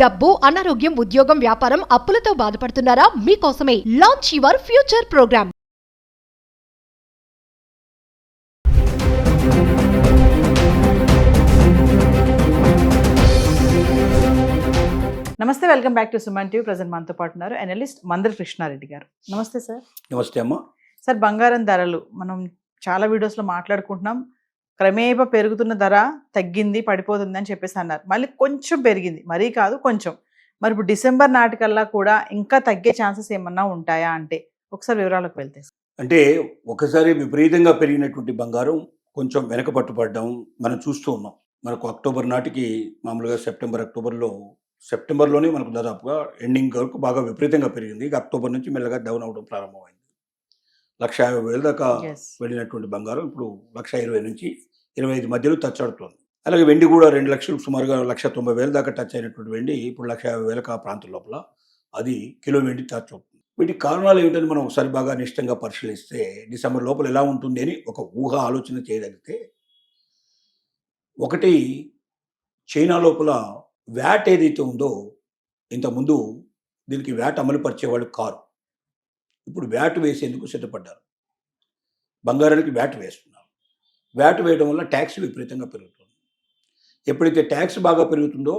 డబ్బు, అనారోగ్యం, ఉద్యోగం, వ్యాపారం, అప్పులతో బాధపడుతున్నారా? మీకోసమే లాంచ్ యువర్ ఫ్యూచర్ ప్రోగ్రామ్. నమస్తే, welcome back to Suman TV. Present మనతో పాటు ఉన్నారు అనలిస్ట్ మందల కృష్ణారెడ్డి గారు. నమస్తే సార్. నమస్తే అమ్మ. సార్, బంగారం ధరలు మనం చాలా వీడియోస్లో మాట్లాడుకుంటున్నాం. క్రమేపా పెరుగుతున్న ధర తగ్గింది, పడిపోతుంది అని చెప్పేసి అన్నారు. మళ్ళీ కొంచెం పెరిగింది, మరీ కాదు కొంచెం. మరి ఇప్పుడు డిసెంబర్ నాటికల్లా కూడా ఇంకా తగ్గే ఛాన్సెస్ ఏమన్నా ఉంటాయా అంటే ఒకసారి వివరాలకు వెళ్తే. అంటే ఒకసారి విపరీతంగా పెరిగినటువంటి బంగారం కొంచెం వెనక పట్టుపడడం మనం చూస్తూ ఉన్నాం. మనకు అక్టోబర్ నాటికి మామూలుగా సెప్టెంబర్లోనే మనకు దాదాపుగా ఎండింగ్ వరకు బాగా విపరీతంగా పెరిగింది. ఇక అక్టోబర్ నుంచి మెల్లగా డౌన్ అవ్వడం ప్రారంభమైంది. 1,50,000 దాకా వెళ్ళినటువంటి బంగారం ఇప్పుడు 1,20,000 నుంచి 25 మధ్యలో టచ్ ఆడుతుంది. అలాగే వెండి కూడా 2 లక్షలు, సుమారుగా 1,90,000 దాకా టచ్ అయినటువంటి వెండి ఇప్పుడు 1,50,000 ఆ ప్రాంతం లోపల అది కిలో వెండి టచ్ అవుతుంది. వీటికి కారణాలు ఏమిటని మనం ఒకసారి బాగా నిష్టంగా పరిశీలిస్తే డిసెంబర్ లోపల ఎలా ఉంటుంది అని ఒక ఆలోచన చేయగలిగితే, ఒకటి, చైనా లోపల వ్యాట్ ఏదైతే ఉందో ఇంతకుముందు దీనికి వ్యాట్ అమలు పరిచేవాళ్ళు కారు. ఇప్పుడు వ్యాట్ వేసేందుకు సిద్ధపడ్డారు. బంగారానికి వ్యాట్ వేస్తున్నారు. వ్యాట్ వేయడం వల్ల ట్యాక్స్ విపరీతంగా పెరుగుతుంది. ఎప్పుడైతే ట్యాక్స్ బాగా పెరుగుతుందో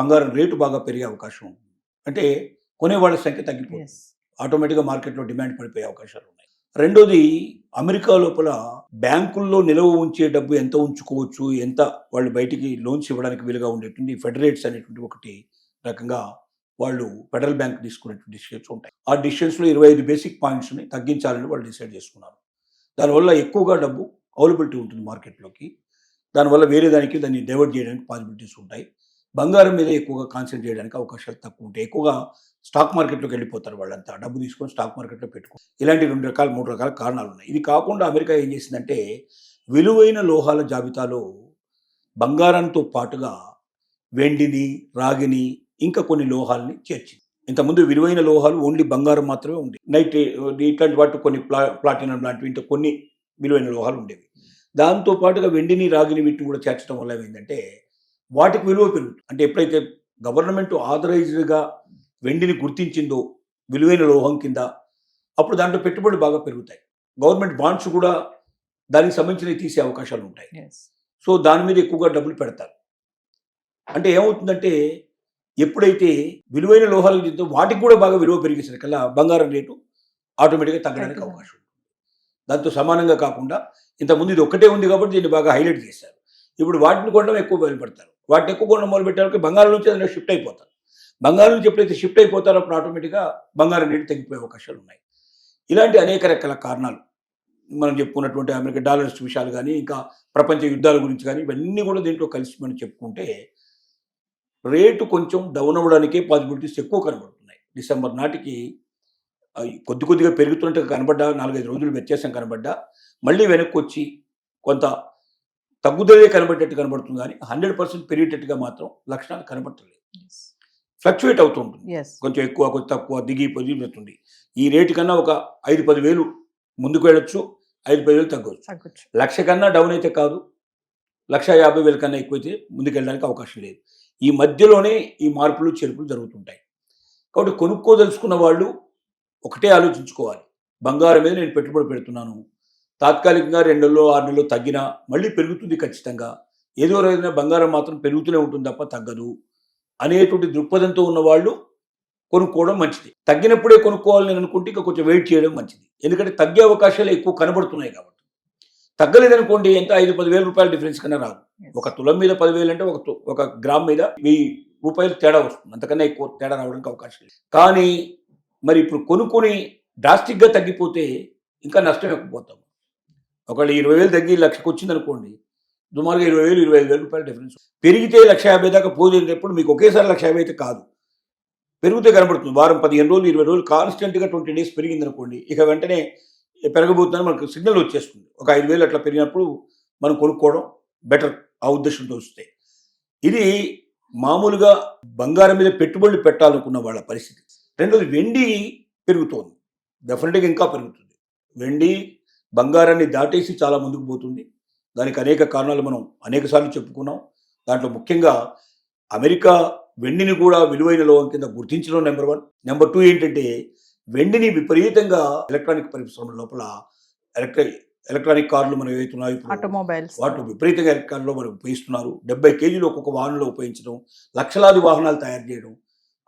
బంగారం రేటు బాగా పెరిగే అవకాశం ఉంటుంది. అంటే కొనేవాళ్ళ సంఖ్య తగ్గిపోతుంది. ఆటోమేటిక్గా మార్కెట్లో డిమాండ్ పడిపోయే అవకాశాలు ఉన్నాయి. రెండోది, అమెరికా లోపల బ్యాంకుల్లో నిల్వ ఉంచే డబ్బు ఎంత ఉంచుకోవచ్చు, ఎంత వాళ్ళు బయటికి లోన్స్ ఇవ్వడానికి వీలుగా ఉండేటువంటి ఫెడరేట్స్ అనేటువంటి ఒకటి రకంగా వాళ్ళు ఫెడరల్ బ్యాంక్ తీసుకునేటువంటి డిసిషన్స్ ఉంటాయి. ఆ డిసిషన్స్లో 25 బేసిక్ పాయింట్స్ని తగ్గించాలని వాళ్ళు డిసైడ్ చేసుకున్నారు. దానివల్ల ఎక్కువగా డబ్బు అవైలబిలిటీ ఉంటుంది మార్కెట్లోకి. దానివల్ల వేరే దానికి దాన్ని డైవర్ట్ చేయడానికి పాసిబిలిటీస్ ఉంటాయి. బంగారం మీద ఎక్కువగా కాన్సన్ట్రేట్ చేయడానికి అవకాశాలు తక్కువ ఉంటాయి. ఎక్కువగా స్టాక్ మార్కెట్లోకి వెళ్ళిపోతారు. వాళ్ళంతా డబ్బు తీసుకొని స్టాక్ మార్కెట్లో పెట్టుకో. ఇలాంటి 3 రకాల కారణాలు ఉన్నాయి. ఇది కాకుండా అమెరికా ఏం చేసిందంటే విలువైన లోహాల జాబితాలో బంగారంతో పాటుగా వెండిని, రాగిని, ఇంకా కొన్ని లోహాలని చేర్చింది. ఇంతకుముందు విలువైన లోహాలు ఓన్లీ బంగారం మాత్రమే ఉండేవి. నైట్ ఇట్లాంటి వాటి కొన్ని ప్లాటినం లాంటివి ఇంకా కొన్ని విలువైన లోహాలు ఉండేవి. దాంతో పాటుగా వెండిని, రాగిని వీటిని కూడా చేర్చడం వల్ల ఏమైందంటే వాటికి విలువ పెరుగుతుంది. అంటే ఎప్పుడైతే గవర్నమెంట్ ఆథరైజ్డ్గా వెండిని గుర్తించిందో విలువైన లోహం కింద, అప్పుడు దాంట్లో పెట్టుబడులు బాగా పెరుగుతాయి. గవర్నమెంట్ బాండ్స్ కూడా దానికి సంబంధించినవి తీసే అవకాశాలు ఉంటాయి. సో దాని మీద ఎక్కువగా డబ్బులు పెడతారు. అంటే ఏమవుతుందంటే ఎప్పుడైతే విలువైన లోహాలు తిందో వాటికి కూడా బాగా విలువ పెరిగేసరికల్లా బంగారం రేటు ఆటోమేటిక్గా తగ్గడానికి అవకాశం ఉంటుంది. దాంతో సమానంగా కాకుండా ఇంతకుముందు ఇది ఒక్కటే ఉంది కాబట్టి దీన్ని బాగా హైలైట్ చేశారు. ఇప్పుడు వాటిని కొనడం ఎక్కువ మొదలుపెడతారు. వాటిని ఎక్కువ కొనడం మొదలుపెట్టాలంటే బంగారం నుంచి అందులో షిఫ్ట్ అయిపోతారు. బంగారం నుంచి ఎప్పుడైతే షిఫ్ట్ అయిపోతారో అప్పుడు ఆటోమేటిక్గా బంగారం రేటు తగ్గిపోయే అవకాశాలు ఉన్నాయి. ఇలాంటి అనేక రకాల కారణాలు మనం చెప్పుకున్నటువంటి అమెరికా డాలర్స్ విషయాలు కానీ, ఇంకా ప్రపంచ యుద్ధాల గురించి కానీ, ఇవన్నీ కూడా దీంట్లో కలిసి మనం చెప్పుకుంటే రేటు కొంచెం డౌన్ అవ్వడానికే పాసిబిలిటీస్ ఎక్కువ కనబడుతున్నాయి. డిసెంబర్ నాటికి కొద్దిగా పెరుగుతున్నట్టుగా కనబడ్డా, 4-5 రోజులు వ్యత్యాసం కనబడ్డా, మళ్ళీ వెనక్కి వచ్చి కొంత తగ్గుదలే కనబడేటట్టు కనబడుతుంది. కానీ 100% పెరిగేటట్టుగా మాత్రం లక్షణాలు కనబడతలేదు. ఫ్లక్చువేట్ అవుతూ ఉంటుంది. కొంచెం ఎక్కువ, కొంచెం తక్కువ, దిగి పొందుతుంది. ఈ రేటు కన్నా ఒక 5-10 వేలు ముందుకు వెళ్ళొచ్చు, 5-10 వేలు తగ్గవచ్చు. 1,00,000 కన్నా డౌన్ అయితే కాదు, 1,50,000 కన్నా ఎక్కువైతే ముందుకు వెళ్ళడానికి అవకాశం లేదు. ఈ మధ్యలోనే ఈ మార్పులు చేర్పులు జరుగుతుంటాయి. కాబట్టి కొనుక్కోదలుచుకున్న వాళ్ళు ఒకటే ఆలోచించుకోవాలి. బంగారం మీద నేను పెట్టుబడి పెడుతున్నాను, తాత్కాలికంగా 2 నెలలు 6 నెలలు తగ్గినా మళ్ళీ పెరుగుతుంది ఖచ్చితంగా, ఏదో రోజున బంగారం మాత్రం పెరుగుతూనే ఉంటుంది తప్ప తగ్గదు అనేటువంటి దృక్పథంతో ఉన్నవాళ్ళు కొనుక్కోవడం మంచిది. తగ్గినప్పుడే కొనుక్కోవాలని నేను అనుకుంటే ఇంకా కొంచెం వెయిట్ చేయడం మంచిది. ఎందుకంటే తగ్గే అవకాశాలు ఎక్కువ కనబడుతున్నాయి కాబట్టి. తగ్గలేదనుకోండి, ఎంత 5-10 వేల రూపాయల డిఫరెన్స్ కన్నా రాదు. ఒక తులం మీద 10,000 అంటే ఒక గ్రామ్ మీద 1000 రూపాయలు తేడా వస్తుంది. అంతకన్నా ఎక్కువ తేడా రావడానికి అవకాశం లేదు. కానీ మరి ఇప్పుడు కొనుక్కొని డ్రాస్టిక్గా తగ్గిపోతే ఇంకా నష్టం ఎక్కుపోతాం. ఒకవేళ 20,000 తగ్గి 1,00,000కి వచ్చింది అనుకోండి, సుమారుగా 20,000-25,000 రూపాయల డిఫరెన్స్. పెరిగితే 1,50,000 దాకా పోయేటప్పుడు మీకు ఒకేసారి 1,50,000 అయితే కాదు, పెరిగితే కనబడుతుంది. వారం 15 రోజులు 20 రోజులు కాన్స్టెంట్గా 20 డేస్ పెరిగింది అనుకోండి, ఇక వెంటనే పెరగబోతుందని మనకు సిగ్నల్ వచ్చేస్తుంది. ఒక 5,000 అట్లా పెరిగినప్పుడు మనం కొనుక్కోవడం బెటర్, ఆ ఉద్దేశంతో వస్తే. ఇది మామూలుగా బంగారం మీద పెట్టుబడులు పెట్టాలనుకున్న వాళ్ళ పరిస్థితి. రెండోది, వెండి పెరుగుతోంది, డెఫినెట్గా ఇంకా పెరుగుతుంది. వెండి బంగారాన్ని దాటేసి చాలా ముందుకు పోతుంది. దానికి అనేక కారణాలు మనం అనేకసార్లు చెప్పుకున్నాం. దాంట్లో ముఖ్యంగా అమెరికా వెండిని కూడా విలువైన లోహం కింద గుర్తించడం నెంబర్ 1. నెంబర్ 2 ఏంటంటే వెండిని విపరీతంగా ఎలక్ట్రానిక్ పరిశ్రమల లోపల ఎలక్ట్రానిక్ కార్లు మనం ఏవైతున్నాయి ఇప్పుడు ఆటోమొబైల్స్ వాటిలో విపరీతంగా ఎలక్ట్రాన్లో మనం ఉపయోగిస్తున్నారు. 70 కేజీలు ఒక్కొక్క వాహనంలో ఉపయోగించడం, లక్షలాది వాహనాలు తయారు చేయడం.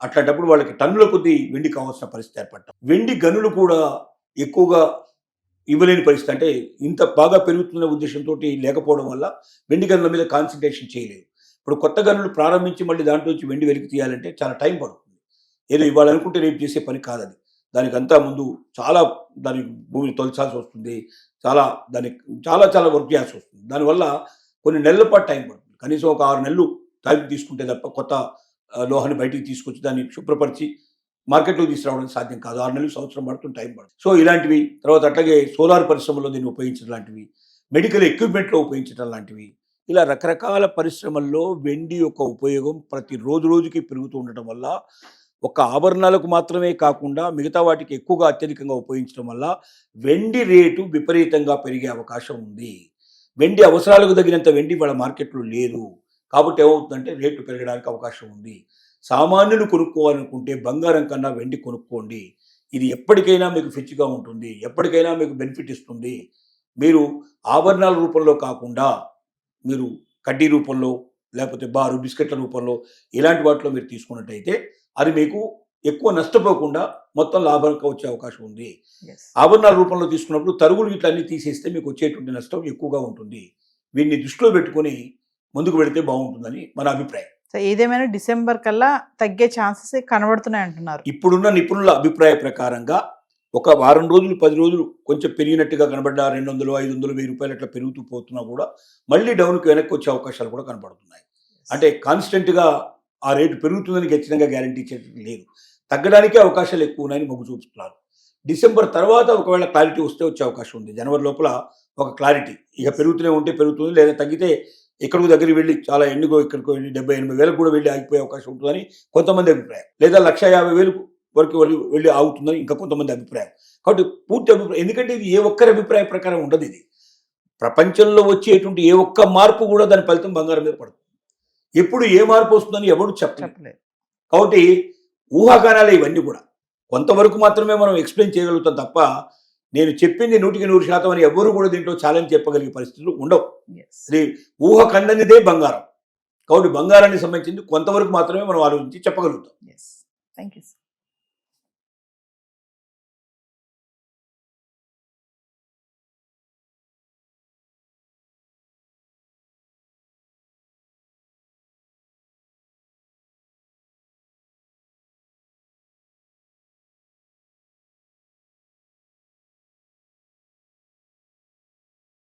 అట్లాంటప్పుడు వాళ్ళకి టన్నుల కొద్దీ వెండి కావాల్సిన పరిస్థితి ఏర్పడటం, వెండి గనులు కూడా ఎక్కువగా ఇవ్వలేని పరిస్థితి. అంటే ఇంత బాగా పెరుగుతున్న ఉద్దేశంతో లేకపోవడం వల్ల వెండి గనుల మీద కాన్సన్ట్రేషన్ చేయలేదు. ఇప్పుడు కొత్త గనులు ప్రారంభించి మళ్ళీ దాంట్లో నుంచి వెండి వెలికి తీయాలంటే చాలా టైం పడుతుంది. ఏదో ఇవ్వాలనుకుంటే రేపు చేసే పని కాదది. దానికంతా ముందు చాలా దానికి భూమిని తొలచాల్సి వస్తుంది, దానికి చాలా వర్క్ చేయాల్సి వస్తుంది. దానివల్ల కొన్ని నెలల పాటు టైం పడుతుంది. కనీసం ఒక 6 నెలలు టైం తీసుకుంటే తప్ప కొత్త లోహాన్ని బయటికి తీసుకొచ్చి దాన్ని శుభ్రపరిచి మార్కెట్లో తీసుకురావడానికి సాధ్యం కాదు. 6 నెలలు, సంవత్సరం పడుతుంది, టైం పడుతుంది. సో ఇలాంటివి, తర్వాత అట్లాగే సోలార్ పరిశ్రమలో దీన్ని ఉపయోగించడం లాంటివి, మెడికల్ ఎక్విప్మెంట్లో ఉపయోగించడం లాంటివి, ఇలా రకరకాల పరిశ్రమల్లో వెండి యొక్క ఉపయోగం ప్రతి రోజుకి పెరుగుతూ ఉండటం వల్ల ఒక ఆభరణాలకు మాత్రమే కాకుండా మిగతా వాటికి ఎక్కువగా అత్యధికంగా ఉపయోగించడం వల్ల వెండి రేటు విపరీతంగా పెరిగే అవకాశం ఉంది. వెండి అవసరాలకు తగినంత వెండి వాళ్ళ మార్కెట్లో లేదు. కాబట్టి ఏమవుతుందంటే రేటు పెరగడానికి అవకాశం ఉంది. సామాన్యులు కొనుక్కోవాలనుకుంటే బంగారం కన్నా వెండి కొనుక్కోండి. ఇది ఎప్పటికైనా మీకు ఫిచ్గా ఉంటుంది, ఎప్పటికైనా మీకు బెనిఫిట్ ఇస్తుంది. మీరు ఆభరణాల రూపంలో కాకుండా మీరు కడ్డీ రూపంలో, లేకపోతే బారు బిస్కెట్ల రూపంలో, ఇలాంటి వాటిలో మీరు తీసుకున్నట్టయితే అది మీకు ఎక్కువ నష్టపోకుండా మొత్తం లాభంగా వచ్చే అవకాశం ఉంది. ఆభరణాల రూపంలో తీసుకున్నప్పుడు తరుగులు ఇట్లా అన్ని తీసేస్తే మీకు వచ్చేటువంటి నష్టం ఎక్కువగా ఉంటుంది. వీటిని దృష్టిలో పెట్టుకొని ముందుకు వెళితే బాగుంటుందని మన అభిప్రాయం. సో ఏదేమైనా డిసెంబర్ కల్లా తగ్గే ఛాన్సెస్ కనబడుతున్నాయి అంటున్నారు. ఇప్పుడున్న నిపుణుల అభిప్రాయ ప్రకారంగా ఒక వారం రోజులు, 10 రోజులు కొంచెం పెరిగినట్టుగా కనబడ్డా 200, 500, 1000 రూపాయలు అట్లా పెరుగుతూ పోతున్నా కూడా మళ్ళీ డౌన్కి వెనక్కి వచ్చే అవకాశాలు కూడా కనబడుతున్నాయి. అంటే కాన్స్టెంట్గా ఆ రేటు పెరుగుతుందని ఖచ్చితంగా గ్యారంటీ ఇచ్చేది లేదు. తగ్గడానికే అవకాశాలు ఎక్కువ ఉన్నాయని మొగ్గు చూపుతున్నారు. డిసెంబర్ తర్వాత ఒకవేళ క్లారిటీ వస్తే వచ్చే అవకాశం ఉంది. జనవరి లోపల ఒక క్లారిటీ, ఇక పెరుగుతూనే ఉంటే పెరుగుతుంది, లేదా తగ్గితే ఎక్కడికి దగ్గరికి వెళ్ళి చాలా ఎన్నికో ఇక్కడికో వెళ్ళి 70-80 వేలకు కూడా వెళ్ళి ఆగిపోయే అవకాశం ఉంటుందని కొంతమంది అభిప్రాయం, లేదా 1,50,000 వరకు వెళ్ళి ఆగుతుందని ఇంకా కొంతమంది అభిప్రాయం. కాబట్టి పూర్తి అభిప్రాయం, ఎందుకంటే ఇది ఏ ఒక్కరి అభిప్రాయ ప్రకారం ఉండదు. ఇది ప్రపంచంలో వచ్చేటువంటి ఏ ఒక్క మార్పు కూడా దాని ఫలితం బంగారం మీద పడుతుంది. ఎప్పుడు ఏ మార్పు వస్తుందని ఎవరు చెప్పలేదు. కాబట్టి ఊహాగానాలే ఇవన్నీ కూడా. కొంతవరకు మాత్రమే మనం ఎక్స్ప్లెయిన్ చేయగలుగుతాం తప్ప నేను చెప్పింది 100% అని ఎవరు కూడా దీంట్లో ఛాలెంజ్ చెప్పగలిగే పరిస్థితులు ఉండవు. అది ఊహ కందనిదే బంగారం. కాబట్టి బంగారానికి సంబంధించింది కొంతవరకు మాత్రమే మనం ఆలోచించి చెప్పగలుగుతాం. Thank you.